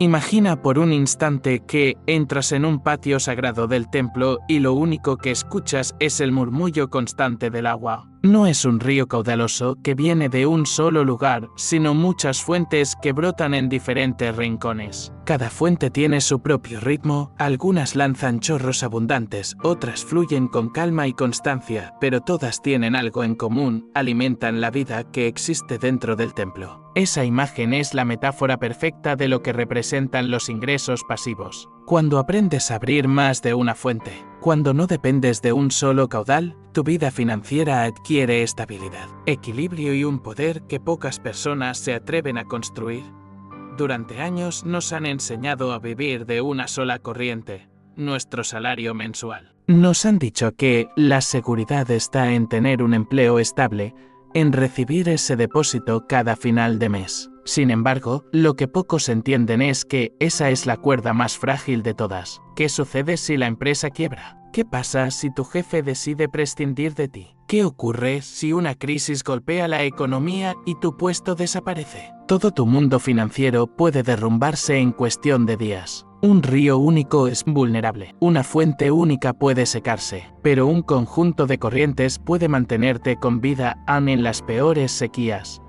Imagina por un instante que entras en un patio sagrado del templo y lo único que escuchas es el murmullo constante del agua. No es un río caudaloso que viene de un solo lugar, sino muchas fuentes que brotan en diferentes rincones. Cada fuente tiene su propio ritmo, algunas lanzan chorros abundantes, otras fluyen con calma y constancia, pero todas tienen algo en común, alimentan la vida que existe dentro del templo. Esa imagen es la metáfora perfecta de lo que representan los ingresos pasivos. Cuando aprendes a abrir más de una fuente, cuando no dependes de un solo caudal, tu vida financiera adquiere estabilidad, equilibrio y un poder que pocas personas se atreven a construir. Durante años nos han enseñado a vivir de una sola corriente, nuestro salario mensual. Nos han dicho que la seguridad está en tener un empleo estable, en recibir ese depósito cada final de mes. Sin embargo, lo que pocos entienden es que esa es la cuerda más frágil de todas. ¿Qué sucede si la empresa quiebra? ¿Qué pasa si tu jefe decide prescindir de ti? ¿Qué ocurre si una crisis golpea la economía y tu puesto desaparece? Todo tu mundo financiero puede derrumbarse en cuestión de días. Un río único es vulnerable, una fuente única puede secarse, pero un conjunto de corrientes puede mantenerte con vida aun en las peores sequías.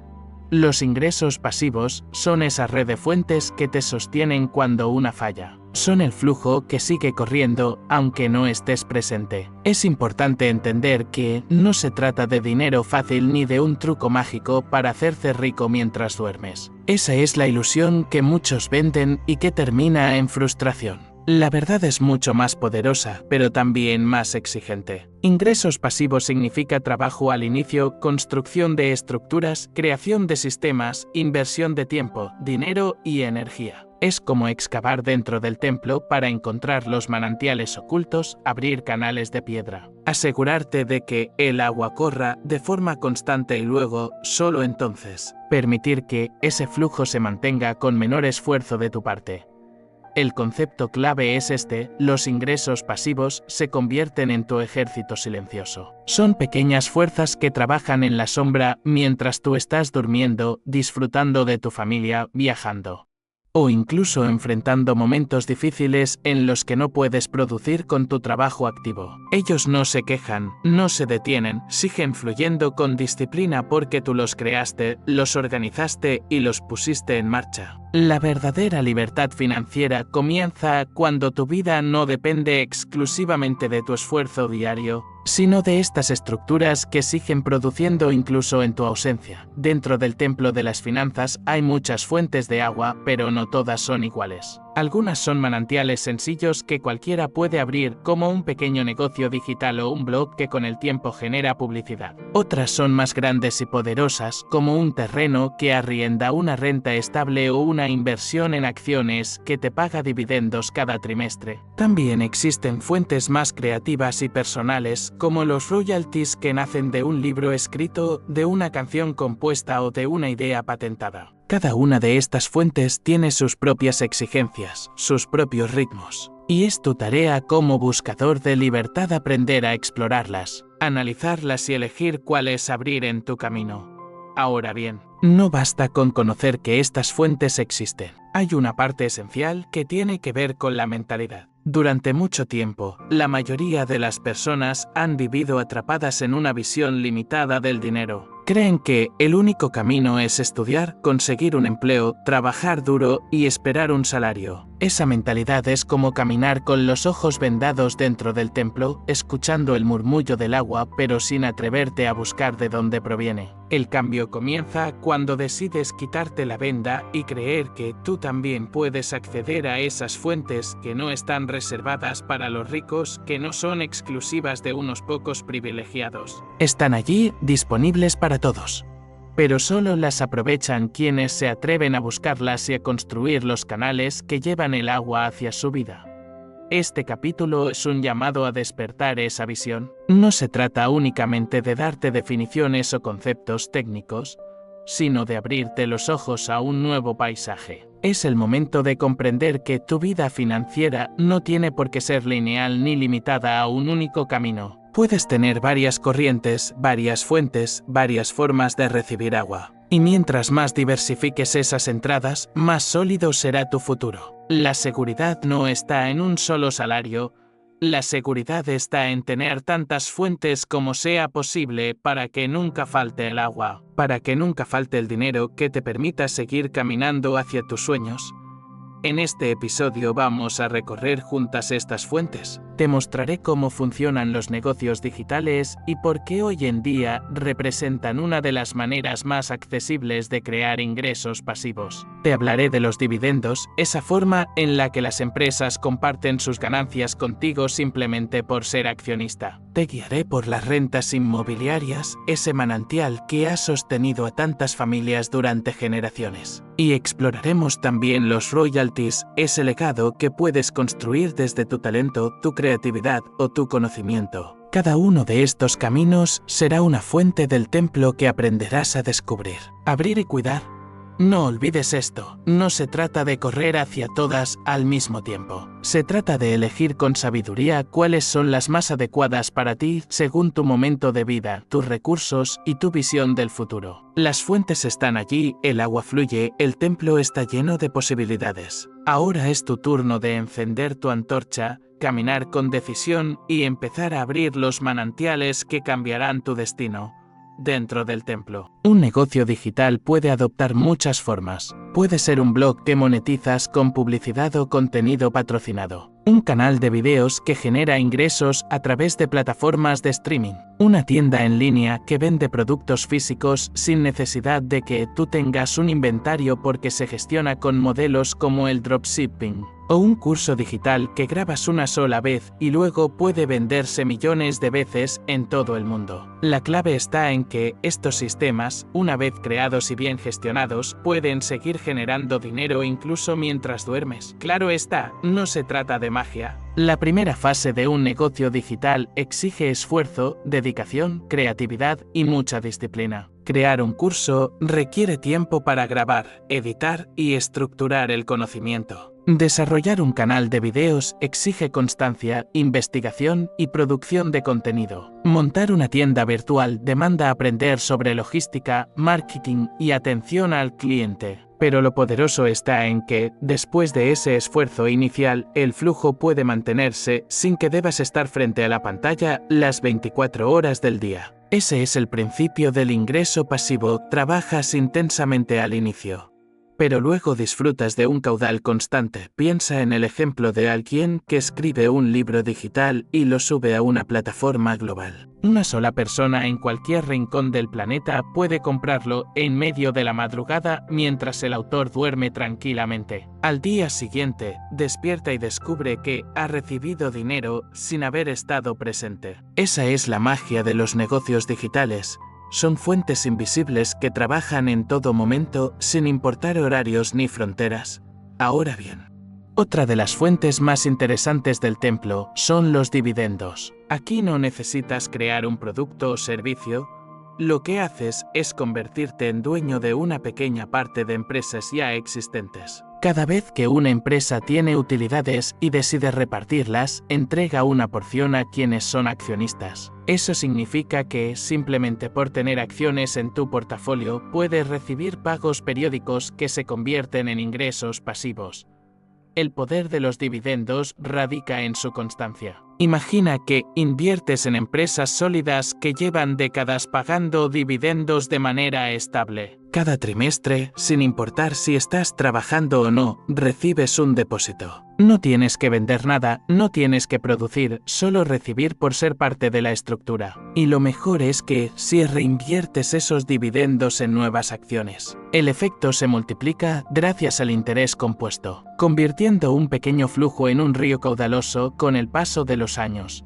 Los ingresos pasivos son esa red de fuentes que te sostienen cuando una falla. Son el flujo que sigue corriendo aunque no estés presente. Es importante entender que no se trata de dinero fácil ni de un truco mágico para hacerte rico mientras duermes. Esa es la ilusión que muchos venden y que termina en frustración. La verdad es mucho más poderosa, pero también más exigente. Ingresos pasivos significa trabajo al inicio, construcción de estructuras, creación de sistemas, inversión de tiempo, dinero y energía. Es como excavar dentro del templo para encontrar los manantiales ocultos, abrir canales de piedra. Asegurarte de que el agua corra de forma constante y luego, solo entonces, permitir que ese flujo se mantenga con menor esfuerzo de tu parte. El concepto clave es este: los ingresos pasivos se convierten en tu ejército silencioso. Son pequeñas fuerzas que trabajan en la sombra mientras tú estás durmiendo, disfrutando de tu familia, viajando. O incluso enfrentando momentos difíciles en los que no puedes producir con tu trabajo activo. Ellos no se quejan, no se detienen, siguen fluyendo con disciplina porque tú los creaste, los organizaste y los pusiste en marcha. La verdadera libertad financiera comienza cuando tu vida no depende exclusivamente de tu esfuerzo diario, sino de estas estructuras que siguen produciendo incluso en tu ausencia. Dentro del templo de las finanzas hay muchas fuentes de agua, pero no todas son iguales. Algunas son manantiales sencillos que cualquiera puede abrir, como un pequeño negocio digital o un blog que con el tiempo genera publicidad. Otras son más grandes y poderosas, como un terreno que arrienda, una renta estable o una inversión en acciones que te paga dividendos cada trimestre. También existen fuentes más creativas y personales, como los royalties que nacen de un libro escrito, de una canción compuesta o de una idea patentada. Cada una de estas fuentes tiene sus propias exigencias, sus propios ritmos. Y es tu tarea como buscador de libertad aprender a explorarlas, analizarlas y elegir cuáles abrir en tu camino. Ahora bien, no basta con conocer que estas fuentes existen. Hay una parte esencial que tiene que ver con la mentalidad. Durante mucho tiempo, la mayoría de las personas han vivido atrapadas en una visión limitada del dinero. Creen que el único camino es estudiar, conseguir un empleo, trabajar duro y esperar un salario. Esa mentalidad es como caminar con los ojos vendados dentro del templo, escuchando el murmullo del agua pero sin atreverte a buscar de dónde proviene. El cambio comienza cuando decides quitarte la venda y creer que tú también puedes acceder a esas fuentes que no están reservadas para los ricos, que no son exclusivas de unos pocos privilegiados. Están allí, disponibles para todos. Pero solo las aprovechan quienes se atreven a buscarlas y a construir los canales que llevan el agua hacia su vida. Este capítulo es un llamado a despertar esa visión. No se trata únicamente de darte definiciones o conceptos técnicos, sino de abrirte los ojos a un nuevo paisaje. Es el momento de comprender que tu vida financiera no tiene por qué ser lineal ni limitada a un único camino. Puedes tener varias corrientes, varias fuentes, varias formas de recibir agua. Y mientras más diversifiques esas entradas, más sólido será tu futuro. La seguridad no está en un solo salario. La seguridad está en tener tantas fuentes como sea posible para que nunca falte el agua, para que nunca falte el dinero que te permita seguir caminando hacia tus sueños. En este episodio vamos a recorrer juntas estas fuentes. Te mostraré cómo funcionan los negocios digitales y por qué hoy en día representan una de las maneras más accesibles de crear ingresos pasivos. Te hablaré de los dividendos, esa forma en la que las empresas comparten sus ganancias contigo simplemente por ser accionista. Te guiaré por las rentas inmobiliarias, ese manantial que ha sostenido a tantas familias durante generaciones. Y exploraremos también los royalties, ese legado que puedes construir desde tu talento, tu creatividad o tu conocimiento. Cada uno de estos caminos será una fuente del templo que aprenderás a descubrir, abrir y cuidar. No olvides esto, no se trata de correr hacia todas al mismo tiempo. Se trata de elegir con sabiduría cuáles son las más adecuadas para ti según tu momento de vida, tus recursos y tu visión del futuro. Las fuentes están allí, el agua fluye, el templo está lleno de posibilidades. Ahora es tu turno de encender tu antorcha, caminar con decisión y empezar a abrir los manantiales que cambiarán tu destino. Dentro del templo. Un negocio digital puede adoptar muchas formas. Puede ser un blog que monetizas con publicidad o contenido patrocinado. Un canal de videos que genera ingresos a través de plataformas de streaming. Una tienda en línea que vende productos físicos sin necesidad de que tú tengas un inventario porque se gestiona con modelos como el dropshipping. O un curso digital que grabas una sola vez y luego puede venderse millones de veces en todo el mundo. La clave está en que estos sistemas, una vez creados y bien gestionados, pueden seguir generando dinero incluso mientras duermes. Claro está, no se trata de magia. La primera fase de un negocio digital exige esfuerzo, dedicación, creatividad y mucha disciplina. Crear un curso requiere tiempo para grabar, editar y estructurar el conocimiento. Desarrollar un canal de videos exige constancia, investigación y producción de contenido. Montar una tienda virtual demanda aprender sobre logística, marketing y atención al cliente. Pero lo poderoso está en que, después de ese esfuerzo inicial, el flujo puede mantenerse sin que debas estar frente a la pantalla las 24 horas del día. Ese es el principio del ingreso pasivo, trabajas intensamente al inicio, pero luego disfrutas de un caudal constante. Piensa en el ejemplo de alguien que escribe un libro digital y lo sube a una plataforma global. Una sola persona en cualquier rincón del planeta puede comprarlo en medio de la madrugada mientras el autor duerme tranquilamente. Al día siguiente, despierta y descubre que ha recibido dinero sin haber estado presente. Esa es la magia de los negocios digitales. Son fuentes invisibles que trabajan en todo momento sin importar horarios ni fronteras. Ahora bien, otra de las fuentes más interesantes del templo son los dividendos. Aquí no necesitas crear un producto o servicio. Lo que haces es convertirte en dueño de una pequeña parte de empresas ya existentes. Cada vez que una empresa tiene utilidades y decide repartirlas, entrega una porción a quienes son accionistas. Eso significa que, simplemente por tener acciones en tu portafolio, puedes recibir pagos periódicos que se convierten en ingresos pasivos. El poder de los dividendos radica en su constancia. Imagina que inviertes en empresas sólidas que llevan décadas pagando dividendos de manera estable. Cada trimestre, sin importar si estás trabajando o no, recibes un depósito. No tienes que vender nada, no tienes que producir, solo recibir por ser parte de la estructura. Y lo mejor es que, si reinviertes esos dividendos en nuevas acciones, el efecto se multiplica gracias al interés compuesto, convirtiendo un pequeño flujo en un río caudaloso con el paso de los años.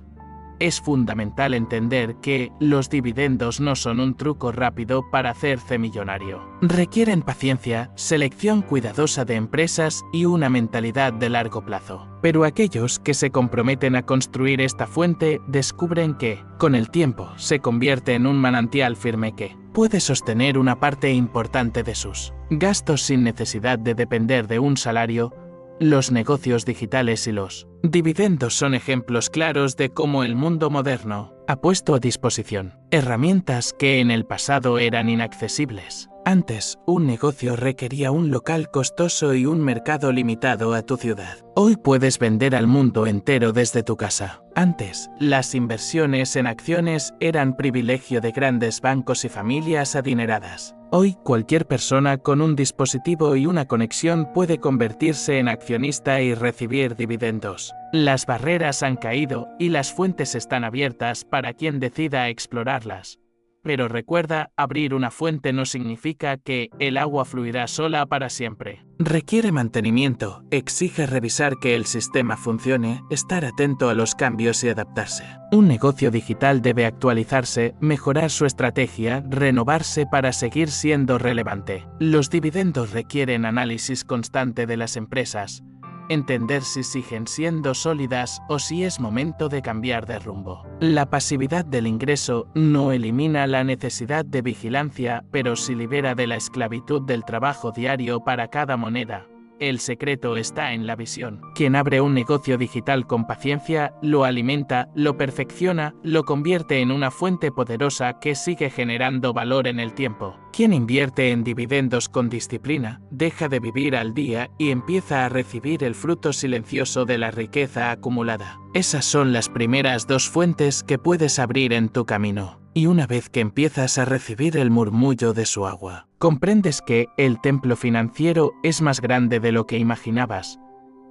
Es fundamental entender que los dividendos no son un truco rápido para hacerse millonario. Requieren paciencia, selección cuidadosa de empresas y una mentalidad de largo plazo. Pero aquellos que se comprometen a construir esta fuente descubren que, con el tiempo, se convierte en un manantial firme que puede sostener una parte importante de sus gastos sin necesidad de depender de un salario. Los negocios digitales y los dividendos son ejemplos claros de cómo el mundo moderno ha puesto a disposición herramientas que en el pasado eran inaccesibles. Antes, un negocio requería un local costoso y un mercado limitado a tu ciudad. Hoy puedes vender al mundo entero desde tu casa. Antes, las inversiones en acciones eran privilegio de grandes bancos y familias adineradas. Hoy, cualquier persona con un dispositivo y una conexión puede convertirse en accionista y recibir dividendos. Las barreras han caído y las fuentes están abiertas para quien decida explorarlas. Pero recuerda, abrir una fuente no significa que el agua fluirá sola para siempre. Requiere mantenimiento, exige revisar que el sistema funcione, estar atento a los cambios y adaptarse. Un negocio digital debe actualizarse, mejorar su estrategia, renovarse para seguir siendo relevante. Los dividendos requieren análisis constante de las empresas. Entender si siguen siendo sólidas o si es momento de cambiar de rumbo. La pasividad del ingreso no elimina la necesidad de vigilancia, pero sí libera de la esclavitud del trabajo diario para cada moneda. El secreto está en la visión. Quien abre un negocio digital con paciencia, lo alimenta, lo perfecciona, lo convierte en una fuente poderosa que sigue generando valor en el tiempo. Quien invierte en dividendos con disciplina, deja de vivir al día y empieza a recibir el fruto silencioso de la riqueza acumulada. Esas son las primeras dos fuentes que puedes abrir en tu camino. Y una vez que empiezas a recibir el murmullo de su agua, comprendes que el templo financiero es más grande de lo que imaginabas.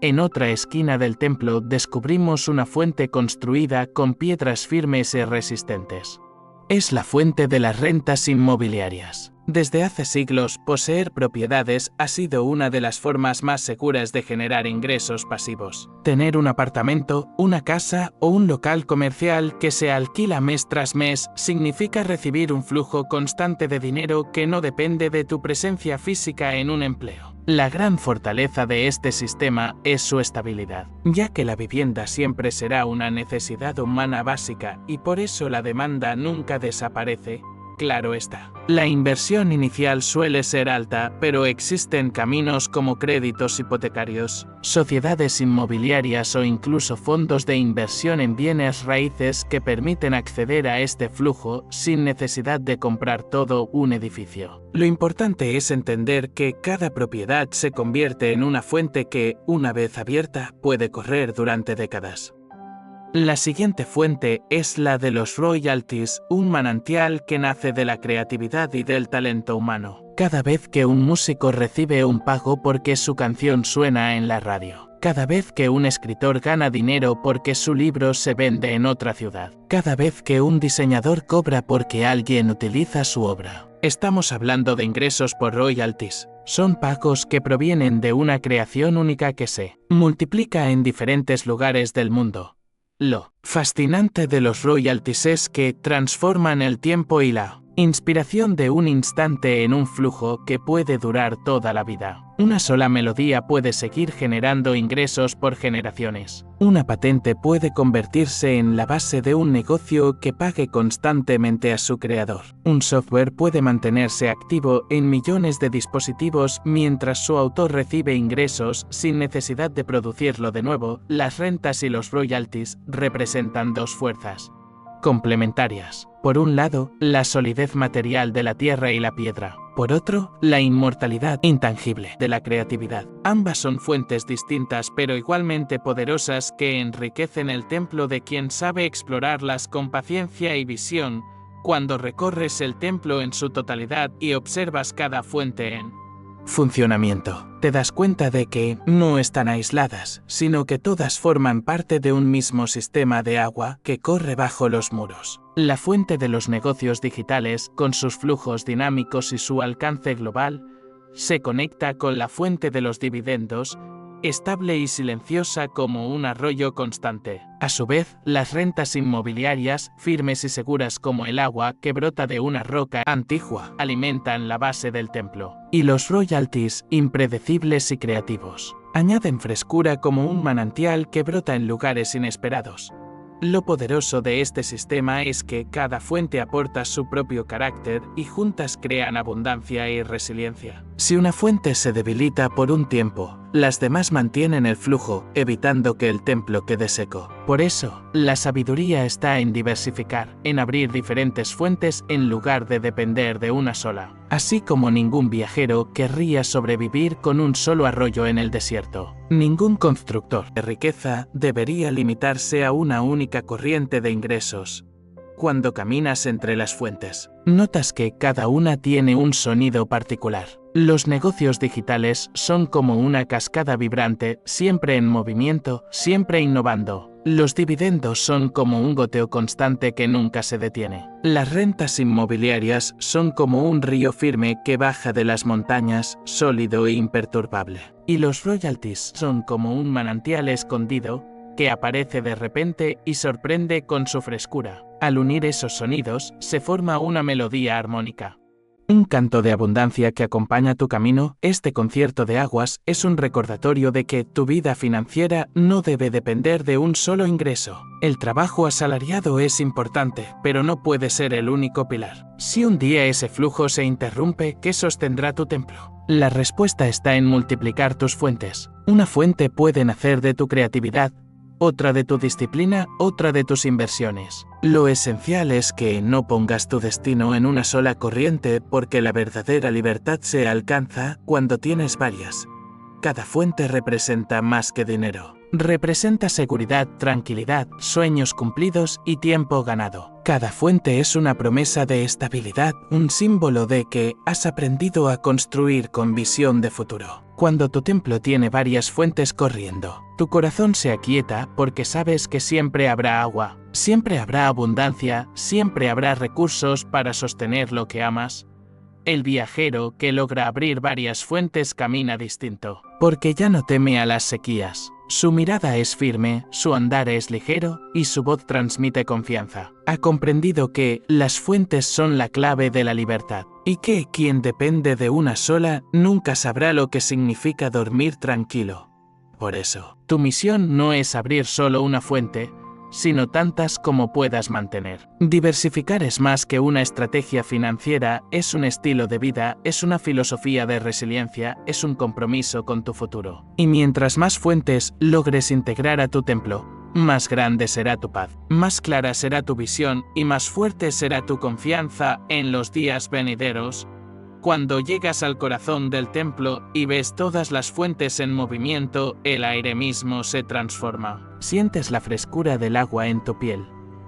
En otra esquina del templo descubrimos una fuente construida con piedras firmes y resistentes. Es la fuente de las rentas inmobiliarias. Desde hace siglos, poseer propiedades ha sido una de las formas más seguras de generar ingresos pasivos. Tener un apartamento, una casa o un local comercial que se alquila mes tras mes significa recibir un flujo constante de dinero que no depende de tu presencia física en un empleo. La gran fortaleza de este sistema es su estabilidad, ya que la vivienda siempre será una necesidad humana básica y por eso la demanda nunca desaparece. Claro está. La inversión inicial suele ser alta, pero existen caminos como créditos hipotecarios, sociedades inmobiliarias o incluso fondos de inversión en bienes raíces que permiten acceder a este flujo sin necesidad de comprar todo un edificio. Lo importante es entender que cada propiedad se convierte en una fuente que, una vez abierta, puede correr durante décadas. La siguiente fuente es la de los royalties, un manantial que nace de la creatividad y del talento humano. Cada vez que un músico recibe un pago porque su canción suena en la radio. Cada vez que un escritor gana dinero porque su libro se vende en otra ciudad. Cada vez que un diseñador cobra porque alguien utiliza su obra. Estamos hablando de ingresos por royalties. Son pagos que provienen de una creación única que se multiplica en diferentes lugares del mundo. Lo fascinante de los royalties es que transforman el tiempo y la inspiración de un instante en un flujo que puede durar toda la vida. Una sola melodía puede seguir generando ingresos por generaciones. Una patente puede convertirse en la base de un negocio que pague constantemente a su creador. Un software puede mantenerse activo en millones de dispositivos mientras su autor recibe ingresos sin necesidad de producirlo de nuevo. Las rentas y los royalties representan dos fuerzas complementarias. Por un lado, la solidez material de la tierra y la piedra. Por otro, la inmortalidad intangible de la creatividad. Ambas son fuentes distintas pero igualmente poderosas que enriquecen el templo de quien sabe explorarlas con paciencia y visión. Cuando recorres el templo en su totalidad y observas cada fuente en funcionamiento, te das cuenta de que no están aisladas, sino que todas forman parte de un mismo sistema de agua que corre bajo los muros. La fuente de los negocios digitales, con sus flujos dinámicos y su alcance global, se conecta con la fuente de los dividendos, estable y silenciosa como un arroyo constante. A su vez, las rentas inmobiliarias, firmes y seguras como el agua que brota de una roca antigua, alimentan la base del templo. Y los royalties, impredecibles y creativos, añaden frescura como un manantial que brota en lugares inesperados. Lo poderoso de este sistema es que cada fuente aporta su propio carácter y juntas crean abundancia y resiliencia. Si una fuente se debilita por un tiempo, las demás mantienen el flujo, evitando que el templo quede seco. Por eso, la sabiduría está en diversificar, en abrir diferentes fuentes en lugar de depender de una sola. Así como ningún viajero querría sobrevivir con un solo arroyo en el desierto. Ningún constructor de riqueza debería limitarse a una única corriente de ingresos. Cuando caminas entre las fuentes, notas que cada una tiene un sonido particular. Los negocios digitales son como una cascada vibrante, siempre en movimiento, siempre innovando. Los dividendos son como un goteo constante que nunca se detiene. Las rentas inmobiliarias son como un río firme que baja de las montañas, sólido e imperturbable. Y los royalties son como un manantial escondido que aparece de repente y sorprende con su frescura. Al unir esos sonidos, se forma una melodía armónica. Un canto de abundancia que acompaña tu camino. Este concierto de aguas es un recordatorio de que tu vida financiera no debe depender de un solo ingreso. El trabajo asalariado es importante, pero no puede ser el único pilar. Si un día ese flujo se interrumpe, ¿qué sostendrá tu templo? La respuesta está en multiplicar tus fuentes. Una fuente puede nacer de tu creatividad, otra de tu disciplina, otra de tus inversiones. Lo esencial es que no pongas tu destino en una sola corriente, porque la verdadera libertad se alcanza cuando tienes varias. Cada fuente representa más que dinero. Representa seguridad, tranquilidad, sueños cumplidos y tiempo ganado. Cada fuente es una promesa de estabilidad, un símbolo de que has aprendido a construir con visión de futuro. Cuando tu templo tiene varias fuentes corriendo, tu corazón se aquieta porque sabes que siempre habrá agua, siempre habrá abundancia, siempre habrá recursos para sostener lo que amas. El viajero que logra abrir varias fuentes camina distinto, porque ya no teme a las sequías. Su mirada es firme, su andar es ligero y su voz transmite confianza. Ha comprendido que las fuentes son la clave de la libertad y que quien depende de una sola nunca sabrá lo que significa dormir tranquilo. Por eso, tu misión no es abrir solo una fuente, sino tantas como puedas mantener. Diversificar es más que una estrategia financiera, es un estilo de vida, es una filosofía de resiliencia, es un compromiso con tu futuro. Y mientras más fuentes logres integrar a tu templo, más grande será tu paz, más clara será tu visión y más fuerte será tu confianza en los días venideros. Cuando llegas al corazón del templo y ves todas las fuentes en movimiento, el aire mismo se transforma. Sientes la frescura del agua en tu piel,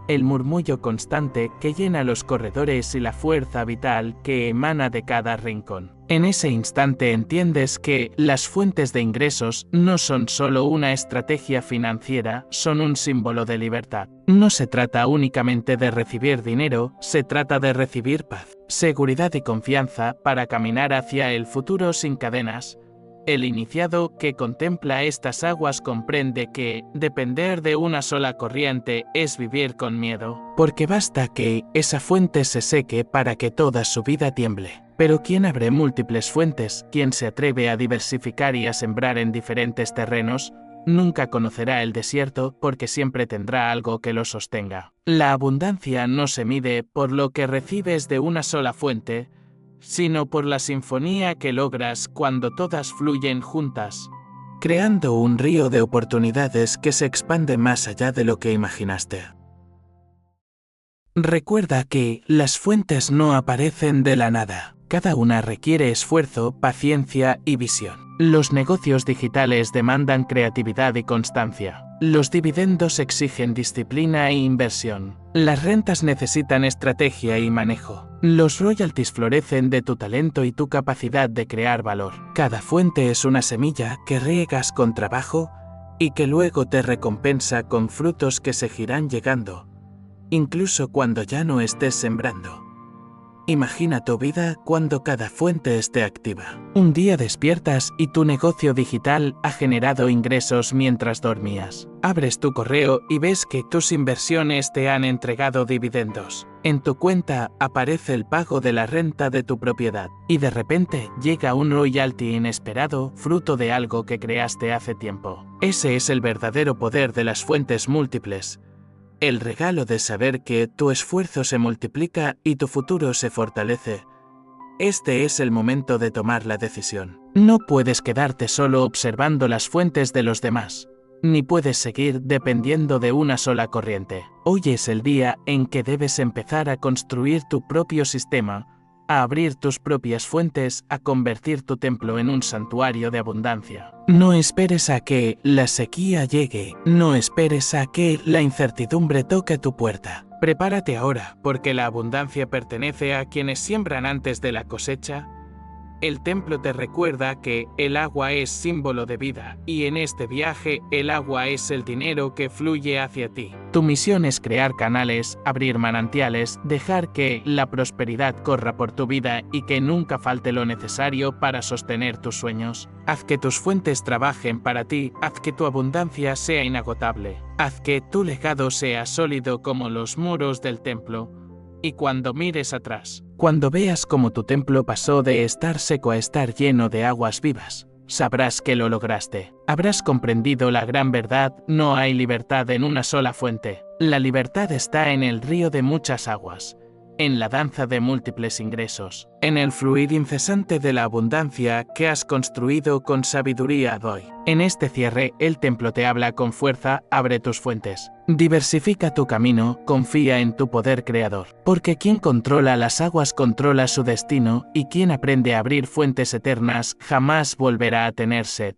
el murmullo constante que llena los corredores y la fuerza vital que emana de cada rincón. En ese instante entiendes que las fuentes de ingresos no son solo una estrategia financiera, son un símbolo de libertad. No se trata únicamente de recibir dinero, se trata de recibir paz, seguridad y confianza para caminar hacia el futuro sin cadenas. El iniciado que contempla estas aguas comprende que depender de una sola corriente es vivir con miedo, porque basta que esa fuente se seque para que toda su vida tiemble. Pero quien abre múltiples fuentes, quien se atreve a diversificar y a sembrar en diferentes terrenos, nunca conocerá el desierto porque siempre tendrá algo que lo sostenga. La abundancia no se mide por lo que recibes de una sola fuente, sino por la sinfonía que logras cuando todas fluyen juntas, creando un río de oportunidades que se expande más allá de lo que imaginaste. Recuerda que las fuentes no aparecen de la nada. Cada una requiere esfuerzo, paciencia y visión. Los negocios digitales demandan creatividad y constancia. Los dividendos exigen disciplina e inversión. Las rentas necesitan estrategia y manejo. Los royalties florecen de tu talento y tu capacidad de crear valor. Cada fuente es una semilla que riegas con trabajo y que luego te recompensa con frutos que seguirán llegando, incluso cuando ya no estés sembrando. Imagina tu vida cuando cada fuente esté activa. Un día despiertas y tu negocio digital ha generado ingresos mientras dormías. Abres tu correo y ves que tus inversiones te han entregado dividendos. En tu cuenta aparece el pago de la renta de tu propiedad. Y de repente llega un royalty inesperado, fruto de algo que creaste hace tiempo. Ese es el verdadero poder de las fuentes múltiples. El regalo de saber que tu esfuerzo se multiplica y tu futuro se fortalece, Este es el momento de tomar la decisión. No puedes quedarte solo observando las fuentes de los demás, ni puedes seguir dependiendo de una sola corriente. Hoy es el día en que debes empezar a construir tu propio sistema, a abrir tus propias fuentes, a convertir tu templo en un santuario de abundancia. No esperes a que la sequía llegue, no esperes a que la incertidumbre toque tu puerta. Prepárate ahora, porque la abundancia pertenece a quienes siembran antes de la cosecha. El templo te recuerda que el agua es símbolo de vida, y en este viaje el agua es el dinero que fluye hacia ti. Tu misión es crear canales, abrir manantiales, dejar que la prosperidad corra por tu vida y que nunca falte lo necesario para sostener tus sueños. Haz que tus fuentes trabajen para ti, haz que tu abundancia sea inagotable, haz que tu legado sea sólido como los muros del templo. Y cuando mires atrás, cuando veas cómo tu templo pasó de estar seco a estar lleno de aguas vivas, sabrás que lo lograste. Habrás comprendido la gran verdad: no hay libertad en una sola fuente. La libertad está en el río de muchas aguas, en la danza de múltiples ingresos, en el fluir incesante de la abundancia que has construido con sabiduría hoy. En este cierre, el templo te habla con fuerza: abre tus fuentes. Diversifica tu camino, confía en tu poder creador. Porque quien controla las aguas controla su destino, y quien aprende a abrir fuentes eternas jamás volverá a tener sed.